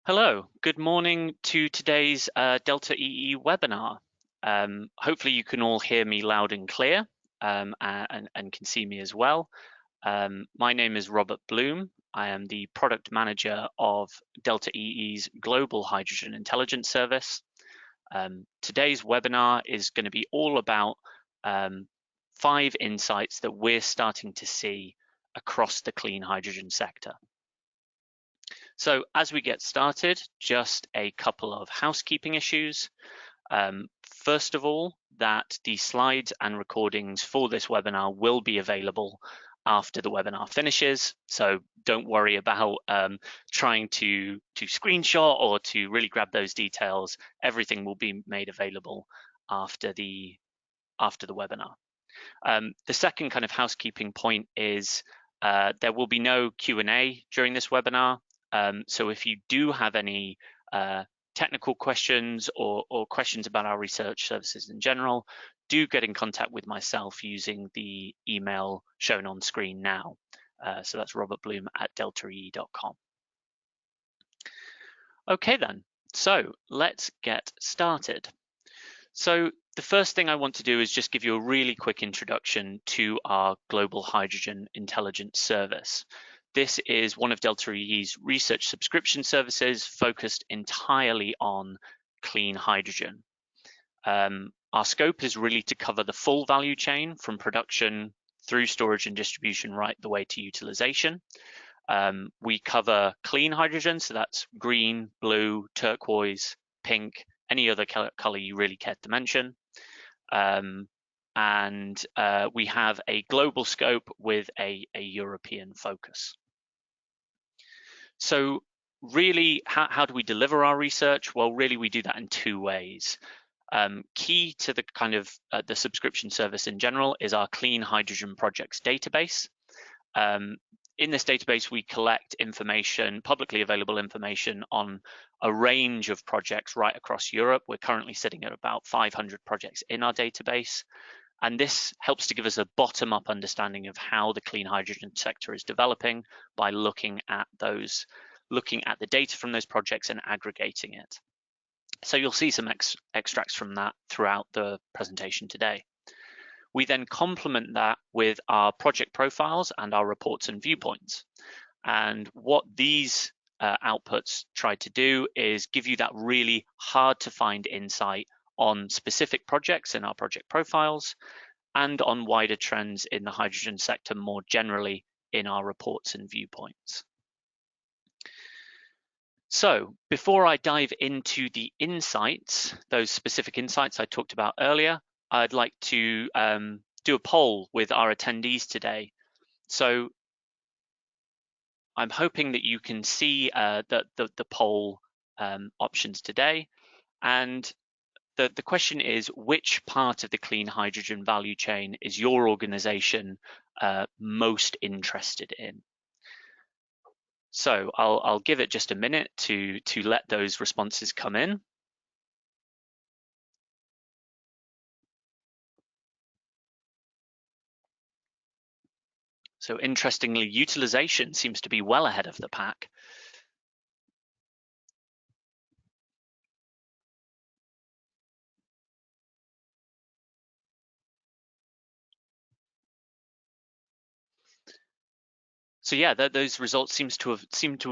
Hello, good morning to today's Delta EE webinar. Hopefully you can all hear me loud and clear and can see me as well. My name is Robert Bloom. I am the product manager of Delta EE's Global Hydrogen Intelligence Service. Today's webinar is going to be all about 5 insights that we're starting to see across the clean hydrogen sector. So as we get started, just a couple of housekeeping issues. First of all, that the slides and recordings for this webinar will be available after the webinar finishes. So don't worry about trying to screenshot or to really grab those details. Everything will be made available after the webinar. The second kind of housekeeping point is there will be no Q&A during this webinar. So if you do have any technical questions or questions about our research services in general, do get in contact with myself using the email shown on screen now. So that's robertbloom@deltaee.com. Okay then, so let's get started. So the first thing I want to do is just give you a really quick introduction to our Global Hydrogen Intelligence Service. This is one of Delta EE's research subscription services focused entirely on clean hydrogen. Our scope is really to cover the full value chain from production through storage and distribution right the way to utilization. We cover clean hydrogen, so that's green, blue, turquoise, pink, any other color you really care to mention. And we have a global scope with a European focus. So really, how do we deliver our research? Well, really, we do that in 2 ways. Key to the kind of the subscription service in general is our Clean Hydrogen Projects database. In this database, we collect information, publicly available information on a range of projects right across Europe. We're currently sitting at about 500 projects in our database. And this helps to give us a bottom-up understanding of how the clean hydrogen sector is developing by looking at the data from those projects and aggregating it. So you'll see some extracts from that throughout the presentation today. We then complement that with our project profiles and our reports and viewpoints. And what these outputs try to do is give you that really hard to find insight on specific projects in our project profiles and on wider trends in the hydrogen sector more generally in our reports and viewpoints. So before I dive into the insights, those specific insights I talked about earlier, I'd like to do a poll with our attendees today. So I'm hoping that you can see the poll options today. And the question is, which part of the clean hydrogen value chain is your organization most interested in? So I'll give it just a minute to let those responses come in. So interestingly, utilization seems to be well ahead of the pack. So yeah, those results seem to have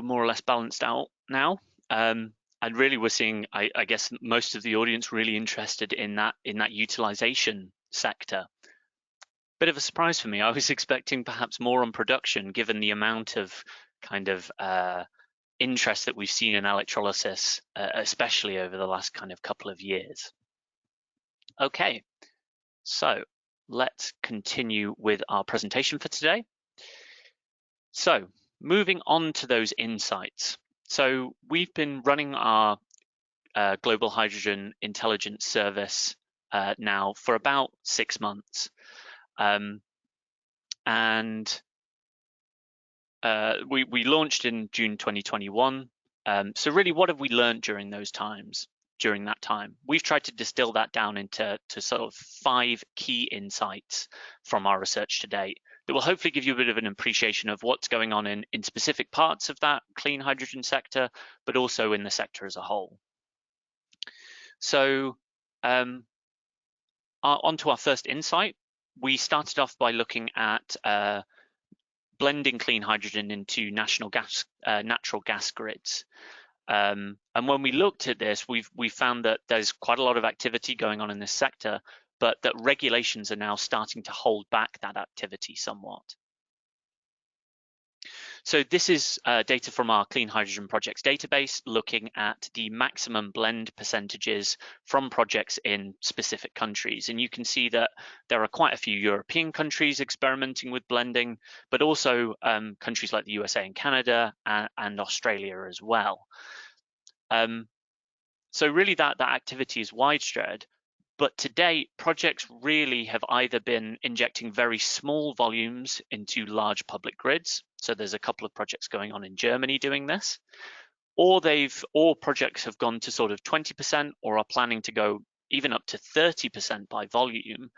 more or less balanced out now. And really, we're seeing, I guess, most of the audience really interested in that utilization sector. Bit of a surprise for me. I was expecting perhaps more on production, given the amount of kind of interest that we've seen in electrolysis, especially over the last kind of couple of years. Okay, so let's continue with our presentation for today. So moving on to those insights. So we've been running our Global Hydrogen Intelligence Service now for about 6 months. We launched in June 2021. So really, what have we learned during those times? during that time. We've tried to distill that down into sort of 5 key insights from our research to date that will hopefully give you a bit of an appreciation of what's going on in specific parts of that clean hydrogen sector, but also in the sector as a whole. So onto our first insight. We started off by looking at blending clean hydrogen into natural gas grids. And when we looked at this, we found that there's quite a lot of activity going on in this sector, but that regulations are now starting to hold back that activity somewhat. So this is data from our Clean Hydrogen Projects database, looking at the maximum blend percentages from projects in specific countries. And you can see that there are quite a few European countries experimenting with blending, but also countries like the USA and Canada and Australia as well. So really that activity is widespread. But to date, projects really have either been injecting very small volumes into large public grids. So there's a couple of projects going on in Germany doing this, or projects have gone to sort of 20% or are planning to go even up to 30% by volume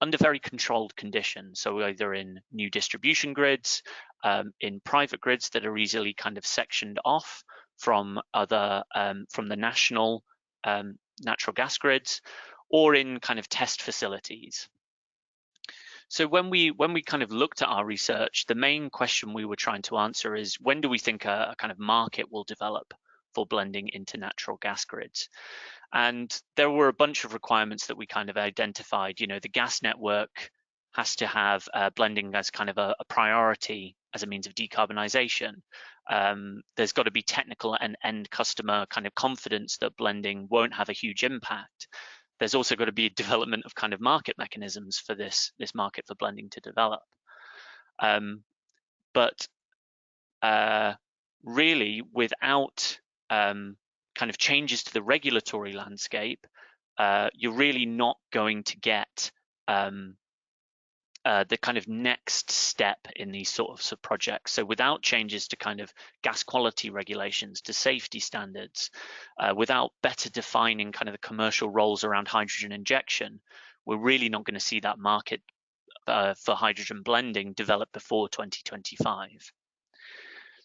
under very controlled conditions. So either in new distribution grids, in private grids that are easily kind of sectioned off from from the national natural gas grids, or in kind of test facilities. So when we kind of looked at our research, the main question we were trying to answer is, when do we think a kind of market will develop for blending into natural gas grids? And there were a bunch of requirements that we kind of identified. You know, the gas network has to have blending as kind of a priority as a means of decarbonization. There's got to be technical and end customer kind of confidence that blending won't have a huge impact. There's also got to be a development of kind of market mechanisms for this market for blending to develop. But really, without kind of changes to the regulatory landscape, you're really not going to get the kind of next step in these sorts of projects. So without changes to kind of gas quality regulations, to safety standards, without better defining kind of the commercial roles around hydrogen injection, we're really not going to see that market for hydrogen blending develop before 2025.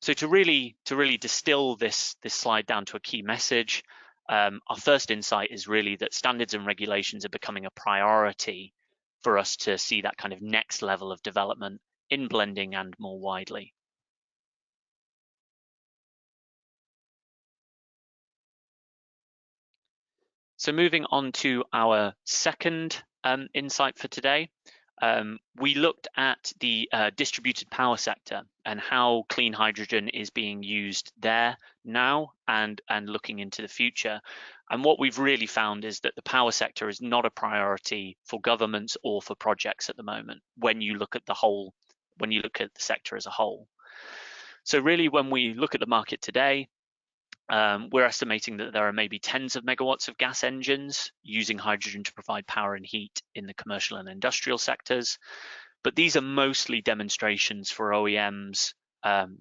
So to really distill this slide down to a key message, our first insight is really that standards and regulations are becoming a priority for us to see that kind of next level of development in blending and more widely. So moving on to our second insight for today, we looked at the distributed power sector and how clean hydrogen is being used there now and looking into the future. And what we've really found is that the power sector is not a priority for governments or for projects at the moment when you look at the sector as a whole. So really, when we look at the market today, we're estimating that there are maybe tens of megawatts of gas engines using hydrogen to provide power and heat in the commercial and industrial sectors. But these are mostly demonstrations for OEMs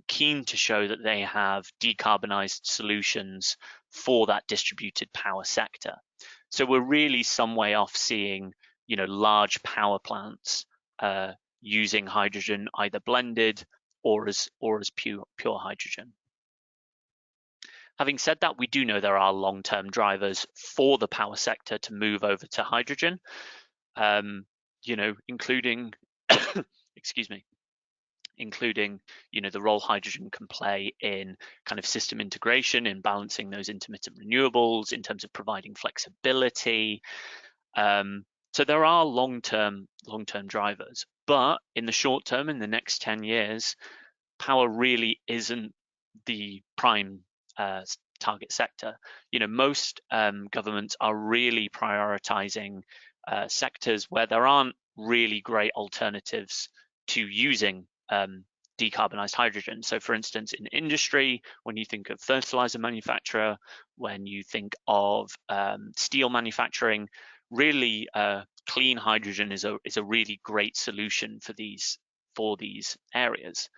keen to show that they have decarbonized solutions for that distributed power sector. So we're really some way off seeing, you know, large power plants using hydrogen either blended or as pure hydrogen. Having said that, we do know there are long-term drivers for the power sector to move over to hydrogen, you know, including, excuse me, including, you know, the role hydrogen can play in kind of system integration, in balancing those intermittent renewables, in terms of providing flexibility. So there are long-term drivers, but in the short term, in the next 10 years, power really isn't the prime target sector. You know, most governments are really prioritizing sectors where there aren't really great alternatives to using decarbonized hydrogen. So for instance, in industry, when you think of fertilizer manufacturer, when you think of steel manufacturing, really clean hydrogen is a really great solution for these areas.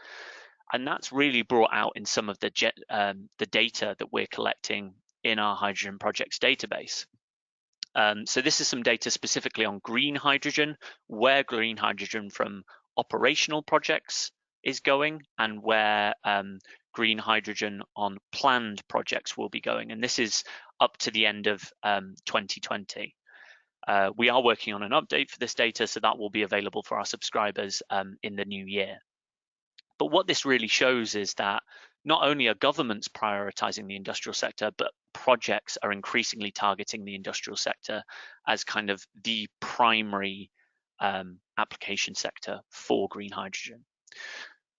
And that's really brought out in some of the data that we're collecting in our hydrogen projects database. So this is some data specifically on green hydrogen, where green hydrogen from operational projects is going, and where green hydrogen on planned projects will be going. And this is up to the end of 2020. We are working on an update for this data, so that will be available for our subscribers in the new year. But what this really shows is that not only are governments prioritizing the industrial sector, but projects are increasingly targeting the industrial sector as kind of the primary application sector for green hydrogen.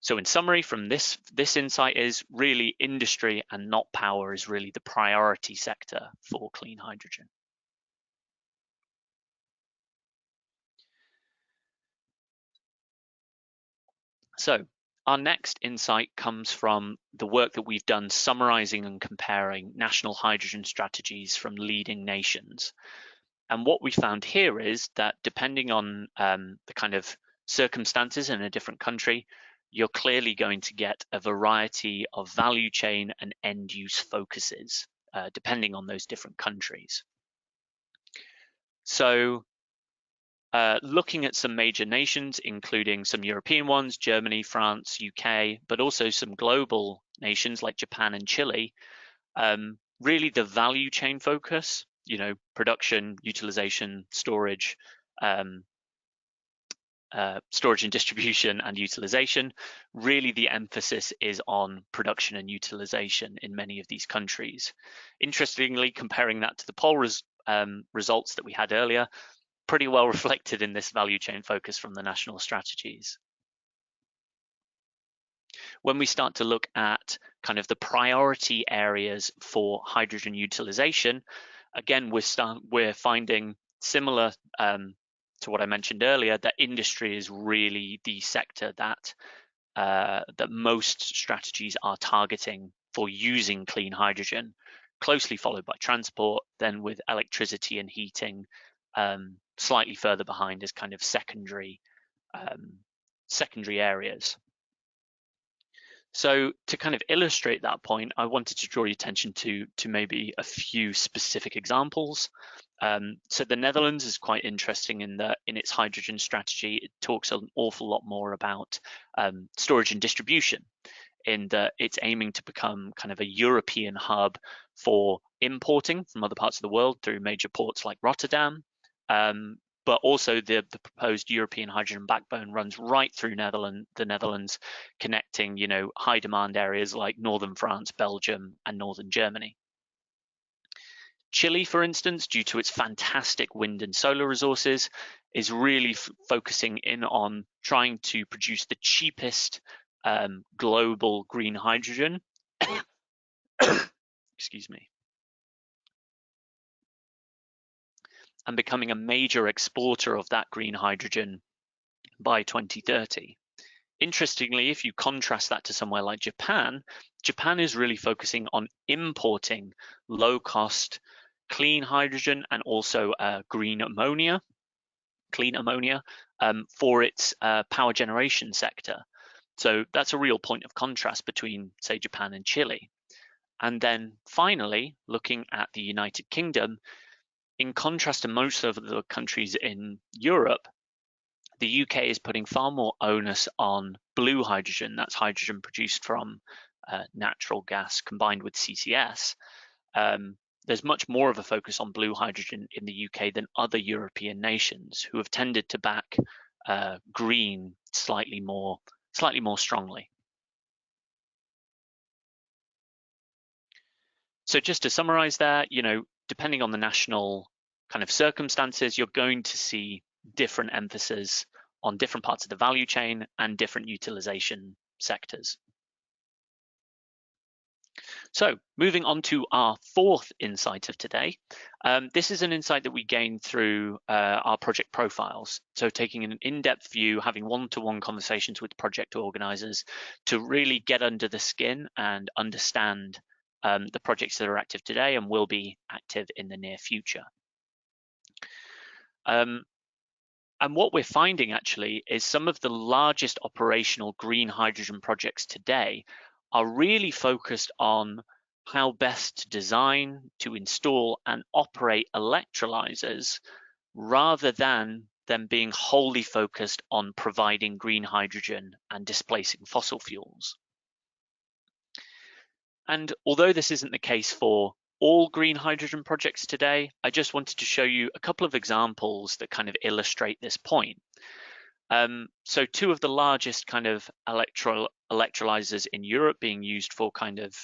So in summary, from this insight is really industry and not power is really the priority sector for clean hydrogen. So our next insight comes from the work that we've done summarizing and comparing national hydrogen strategies from leading nations. And what we found here is that depending on the kind of circumstances in a different country, you're clearly going to get a variety of value chain and end use focuses, depending on those different countries. So looking at some major nations, including some European ones, Germany, France, UK, but also some global nations like Japan and Chile, really the value chain focus, production, utilization, storage, storage and distribution and utilization, really the emphasis is on production and utilization in many of these countries. Interestingly, comparing that to the poll results that we had earlier, pretty well reflected in this value chain focus from the national strategies. When we start to look at kind of the priority areas for hydrogen utilization, again, we're finding similar to what I mentioned earlier, that industry is really the sector that most strategies are targeting for using clean hydrogen, closely followed by transport, then with electricity and heating, slightly further behind as kind of secondary areas. So to kind of illustrate that point, I wanted to draw your attention to maybe a few specific examples. So the Netherlands is quite interesting in that in its hydrogen strategy, it talks an awful lot more about storage and distribution, in that it's aiming to become kind of a European hub for importing from other parts of the world through major ports like Rotterdam. But also the proposed European hydrogen backbone runs right through the Netherlands, connecting, high demand areas like northern France, Belgium, and northern Germany. Chile, for instance, due to its fantastic wind and solar resources, is really focusing in on trying to produce the cheapest global green hydrogen. Excuse me. And becoming a major exporter of that green hydrogen by 2030. Interestingly, if you contrast that to somewhere like Japan, Japan is really focusing on importing low-cost clean hydrogen and also clean ammonia for its power generation sector. So that's a real point of contrast between, say, Japan and Chile. And then finally, looking at the United Kingdom, in contrast to most of the countries in Europe, the UK is putting far more onus on blue hydrogen. That's hydrogen produced from natural gas combined with CCS. There's much more of a focus on blue hydrogen in the UK than other European nations, who have tended to back green slightly more strongly. So just to summarize that, depending on the national kind of circumstances, you're going to see different emphasis on different parts of the value chain and different utilization sectors. So moving on to our fourth insight of today. This is an insight that we gained through our project profiles. So taking an in-depth view, having one-to-one conversations with project organizers to really get under the skin and understand the projects that are active today and will be active in the near future. And what we're finding actually is some of the largest operational green hydrogen projects today are really focused on how best to design, to install and operate electrolyzers rather than them being wholly focused on providing green hydrogen and displacing fossil fuels. And although this isn't the case for all green hydrogen projects today, I just wanted to show you a couple of examples that kind of illustrate this point. So two of the largest kind of electrolyzers in Europe being used for kind of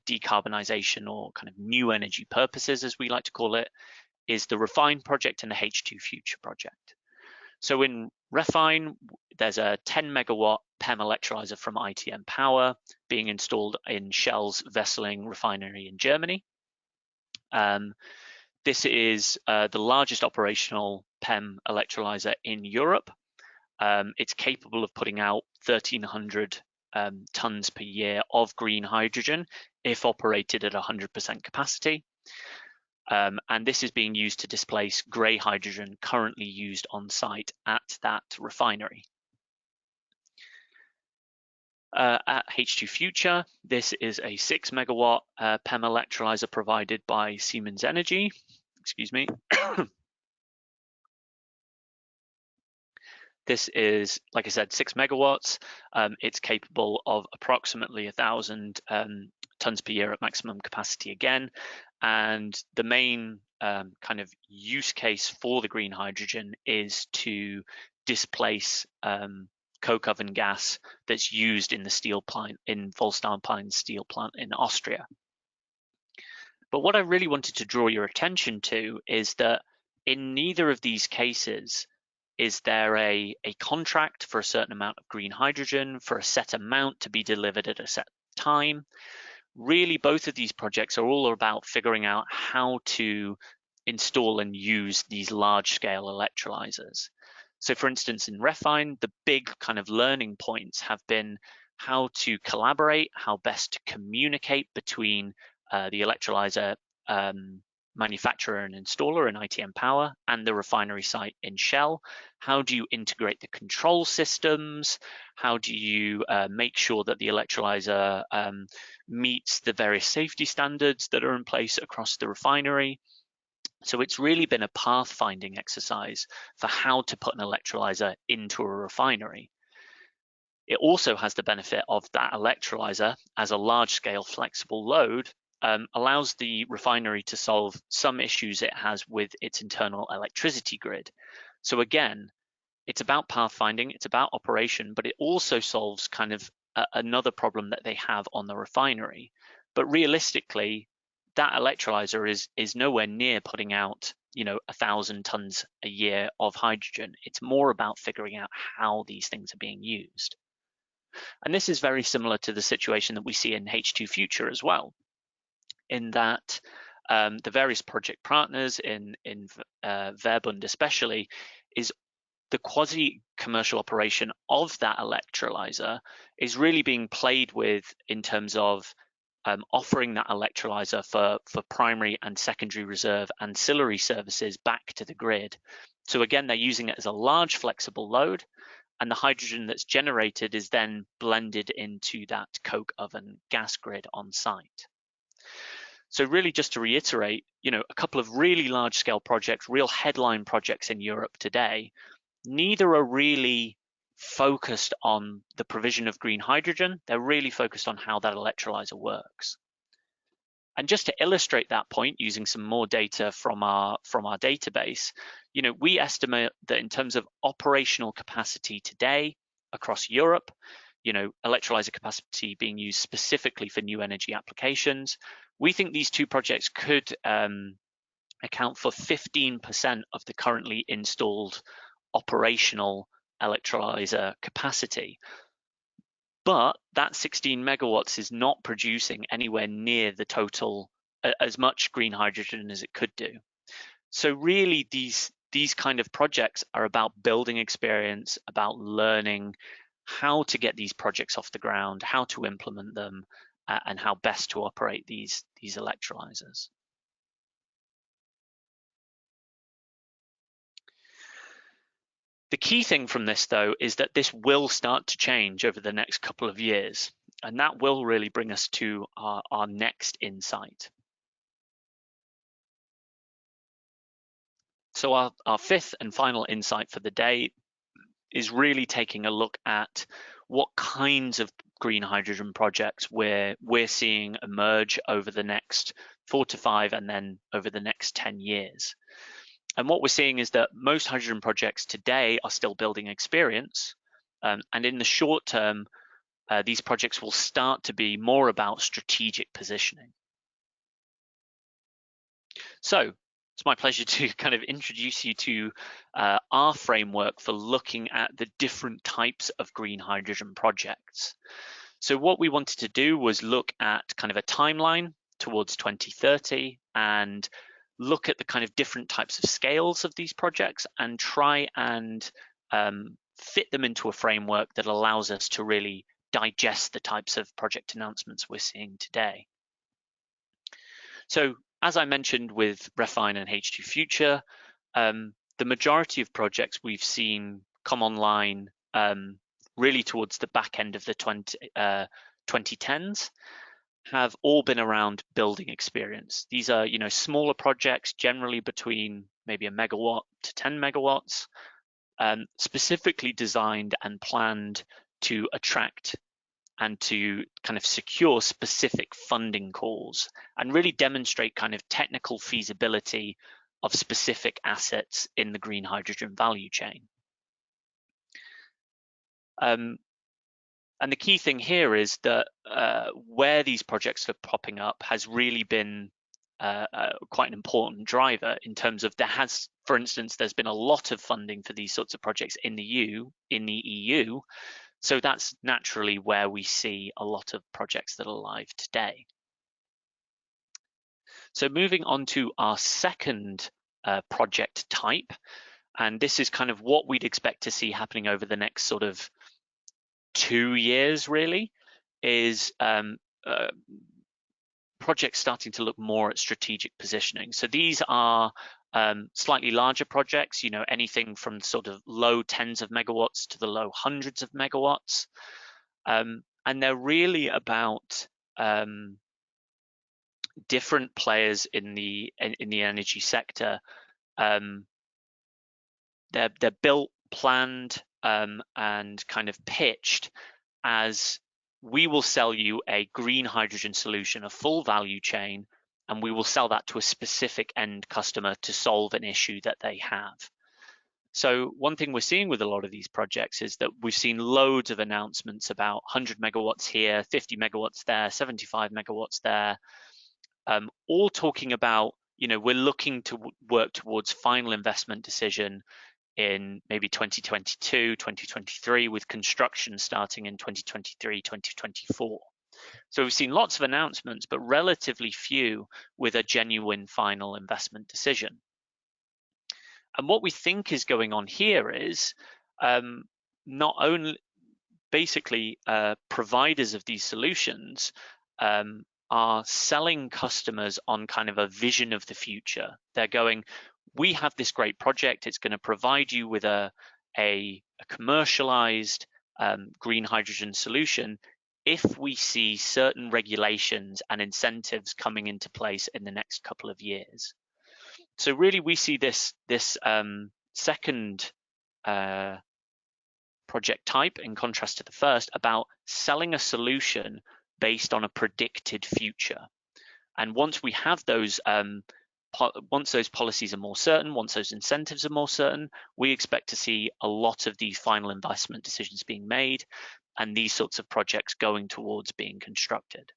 decarbonization or kind of new energy purposes, as we like to call it, is the REFHYNE project and the H2FUTURE project. So in REFHYNE, there's a 10 megawatt PEM electrolyzer from ITM Power being installed in Shell's Wesseling refinery in Germany. This is the largest operational PEM electrolyzer in Europe. It's capable of putting out 1,300 tons per year of green hydrogen if operated at 100% capacity. And this is being used to displace grey hydrogen currently used on site at that refinery. At H2FUTURE, this is a 6 megawatt PEM electrolyzer provided by Siemens Energy. Excuse me. This is, like I said, 6 megawatts. It's capable of approximately 1,000 tons per year at maximum capacity again. And the main kind of use case for the green hydrogen is to displace coke oven gas that's used in the steel plant, in voestalpine steel plant in Austria. But what I really wanted to draw your attention to is that in neither of these cases is there a contract for a certain amount of green hydrogen for a set amount to be delivered at a set time. Really, both of these projects are all about figuring out how to install and use these large-scale electrolyzers. So for instance, in REFHYNE, the big kind of learning points have been how to collaborate, how best to communicate between the electrolyzer manufacturer and installer in ITM Power and the refinery site in Shell. How do you integrate the control systems? How do you make sure that the electrolyzer meets the various safety standards that are in place across the refinery? So it's really been a pathfinding exercise for how to put an electrolyzer into a refinery. It also has the benefit of that electrolyzer as a large-scale flexible load allows the refinery to solve some issues it has with its internal electricity grid. So again, it's about pathfinding, it's about operation, but it also solves kind of another problem that they have on the refinery. But realistically, that electrolyzer is nowhere near putting out, 1,000 tons a year of hydrogen. It's more about figuring out how these things are being used. And this is very similar to the situation that we see in H2FUTURE as well, in that the various project partners in Verbund especially, is the quasi-commercial operation of that electrolyzer is really being played with in terms of offering that electrolyzer for primary and secondary reserve ancillary services back to the grid. So again, they're using it as a large flexible load, and the hydrogen that's generated is then blended into that coke oven gas grid on site. So really, just to reiterate, a couple of really large scale projects, real headline projects in Europe today, neither are really focused on the provision of green hydrogen. They're really focused on how that electrolyzer works. And just to illustrate that point, using some more data from our database, we estimate that in terms of operational capacity today across Europe, electrolyzer capacity being used specifically for new energy applications, we think these two projects could account for 15% of the currently installed operational electrolyzer capacity. But that 16 megawatts is not producing anywhere near the total, as much green hydrogen as it could do. So really, these kind of projects are about building experience, about learning how to get these projects off the ground, how to implement them, and how best to operate these electrolyzers. The key thing from this, though, is that this will start to change over the next couple of years. And that will really bring us to our next insight. So our fifth and final insight for the day is really taking a look at what kinds of green hydrogen projects we're seeing emerge over the next 4 to 5 and then over the next 10 years. And what we're seeing is that most hydrogen projects today are still building experience. And in the short term, these projects will start to be more about strategic positioning. So it's my pleasure to kind of introduce you to our framework for looking at the different types of green hydrogen projects. So what we wanted to do was look at kind of a timeline towards 2030 and look at the kind of different types of scales of these projects and try and fit them into a framework that allows us to really digest the types of project announcements we're seeing today. So as I mentioned with REFHYNE and H2 Future, the majority of projects we've seen come online really towards the back end of the 2010s have all been around building experience. These are, smaller projects, generally between maybe 1 megawatt to 10 megawatts, specifically designed and planned to attract and to kind of secure specific funding calls and really demonstrate kind of technical feasibility of specific assets in the green hydrogen value chain. And the key thing here is that where these projects are popping up has really been quite an important driver in terms of for instance, there's been a lot of funding for these sorts of projects in the EU. So that's naturally where we see a lot of projects that are live today. So moving on to our second project type, and this is kind of what we'd expect to see happening over the next sort of 2 years, really, is projects starting to look more at strategic positioning. So these are slightly larger projects, anything from sort of low tens of megawatts to the low hundreds of megawatts. And they're really about different players in the energy sector. They're built, planned, and kind of pitched as we will sell you a green hydrogen solution, a full value chain, and we will sell that to a specific end customer to solve an issue that they have. So one thing we're seeing with a lot of these projects is that we've seen loads of announcements about 100 megawatts here, 50 megawatts there, 75 megawatts there, all talking about, we're looking to work towards final investment decision in maybe 2022, 2023, with construction starting in 2023, 2024. So we've seen lots of announcements, but relatively few with a genuine final investment decision. And what we think is going on here is not only basically providers of these solutions are selling customers on kind of a vision of the future. They're going, we have this great project. It's going to provide you with a commercialized green hydrogen solution if we see certain regulations and incentives coming into place in the next couple of years. So really, we see this second project type, in contrast to the first, about selling a solution based on a predicted future. And once we have those once those policies are more certain, once those incentives are more certain, we expect to see a lot of these final investment decisions being made and these sorts of projects going towards being constructed.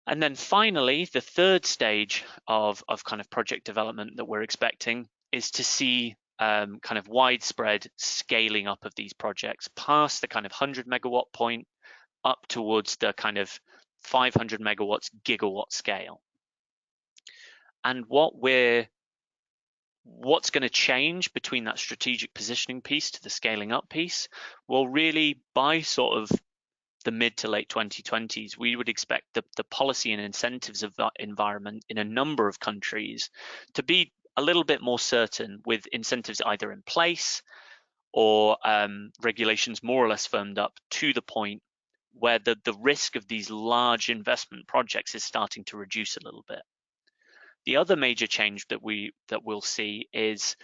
And then finally, the third stage of kind of project development that we're expecting is to see kind of widespread scaling up of these projects past the kind of 100 megawatt point up towards the kind of 500 megawatts gigawatt scale. And what's going to change between that strategic positioning piece to the scaling up piece? Well, really by sort of the mid to late 2020s, we would expect the policy and incentives of that environment in a number of countries to be a little bit more certain, with incentives either in place or regulations more or less firmed up to the point where the risk of these large investment projects is starting to reduce a little bit. The other major change that we'll see is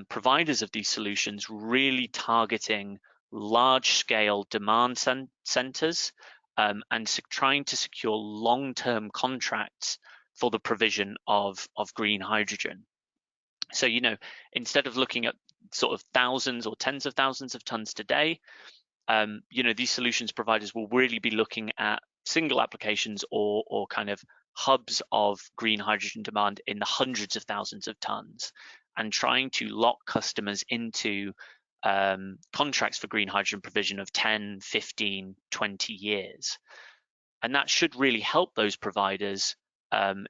providers of these solutions really targeting large-scale demand centers and trying to secure long-term contracts for the provision of green hydrogen. So, instead of looking at sort of thousands or tens of thousands of tons today, these solutions providers will really be looking at single applications or kind of hubs of green hydrogen demand in the hundreds of thousands of tons, and trying to lock customers into contracts for green hydrogen provision of 10, 15, 20 years. And that should really help those providers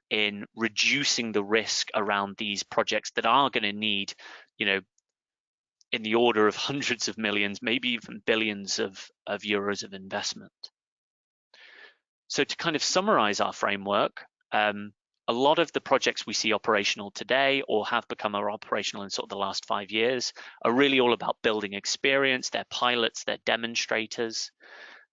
in reducing the risk around these projects that are going to need, in the order of hundreds of millions, maybe even billions of euros of investment. So to kind of summarize our framework, a lot of the projects we see operational today or have become operational in sort of the last 5 years are really all about building experience. They're pilots, they're demonstrators.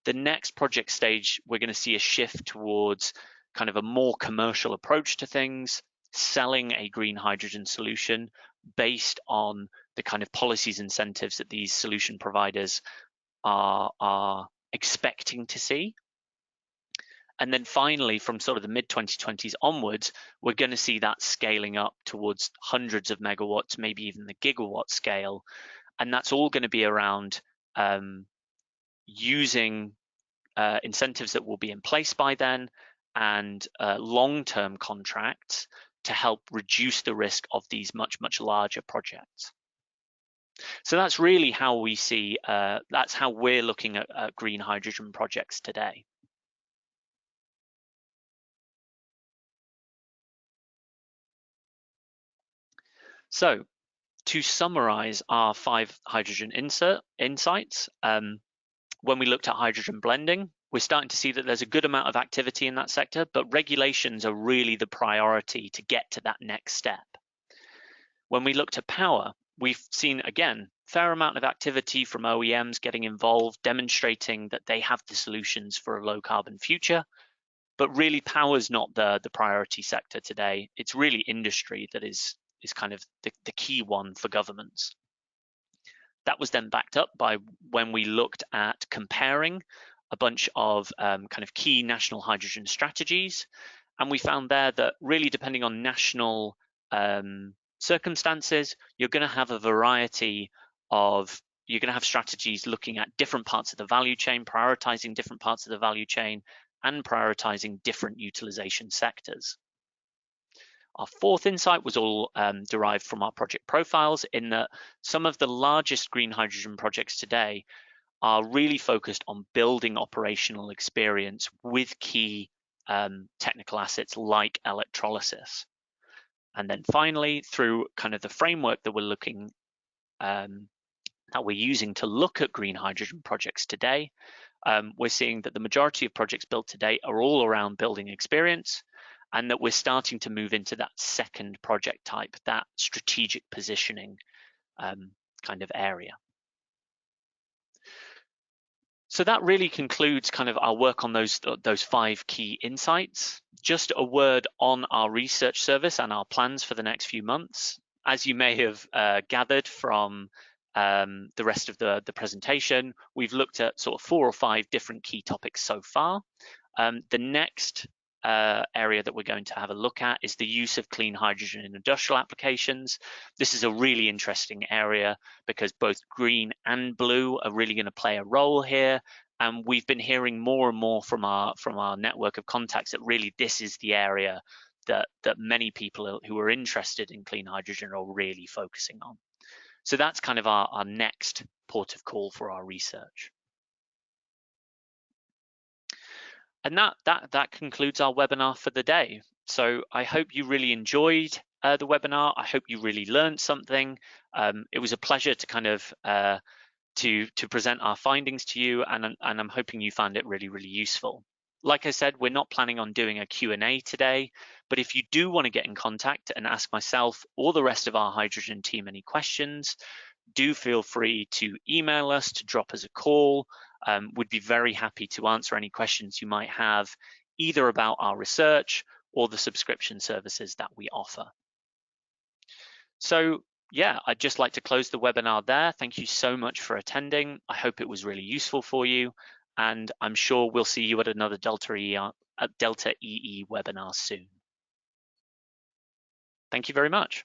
The next project stage, we're going to see a shift towards kind of a more commercial approach to things, selling a green hydrogen solution based on the kind of policies incentives that these solution providers are expecting to see. And then finally, from sort of the mid-2020s onwards, we're going to see that scaling up towards hundreds of megawatts, maybe even the gigawatt scale. And that's all going to be around using incentives that will be in place by then and long-term contracts to help reduce the risk of these much, much larger projects. So that's really how we see, that's how we're looking at green hydrogen projects today. So to summarize our 5 hydrogen insights, when we looked at hydrogen blending, we're starting to see that there's a good amount of activity in that sector, but regulations are really the priority to get to that next step. When we looked at power, we've seen, again, fair amount of activity from OEMs getting involved, demonstrating that they have the solutions for a low carbon future, but really power is not the priority sector today. It's really industry that is kind of the key one for governments. That was then backed up by when we looked at comparing a bunch of kind of key national hydrogen strategies. And we found there that really depending on national circumstances, you're going to have a variety of, you're going to have strategies looking at different parts of the value chain, prioritizing different parts of the value chain, and prioritizing different utilization sectors. Our 4th insight was all derived from our project profiles, in that some of the largest green hydrogen projects today are really focused on building operational experience with key technical assets like electrolysis. And then finally, through kind of the framework that we're looking, that we're using to look at green hydrogen projects today, we're seeing that the majority of projects built today are all around building experience, and that we're starting to move into that second project type, that strategic positioning kind of area. So that really concludes kind of our work on those 5 key insights. Just a word on our research service and our plans for the next few months. As you may have gathered from the rest of the presentation, we've looked at sort of 4 or 5 different key topics so far. The next area that we're going to have a look at is the use of clean hydrogen in industrial applications. This is a really interesting area because both green and blue are really going to play a role here, and we've been hearing more and more from our network of contacts that really this is the area that many people who are interested in clean hydrogen are really focusing on. So that's kind of our next port of call for our research. And that concludes our webinar for the day. So I hope you really enjoyed the webinar. I hope you really learned something. It was a pleasure to kind of to present our findings to you, and I'm hoping you found it really, really useful. Like I said, we're not planning on doing a Q&A today, but if you do want to get in contact and ask myself or the rest of our hydrogen team any questions, do feel free to email us, to drop us a call. We'd be very happy to answer any questions you might have, either about our research or the subscription services that we offer. So yeah, I'd just like to close the webinar there. Thank you so much for attending. I hope it was really useful for you, and I'm sure we'll see you at another Delta EE webinar soon. Thank you very much.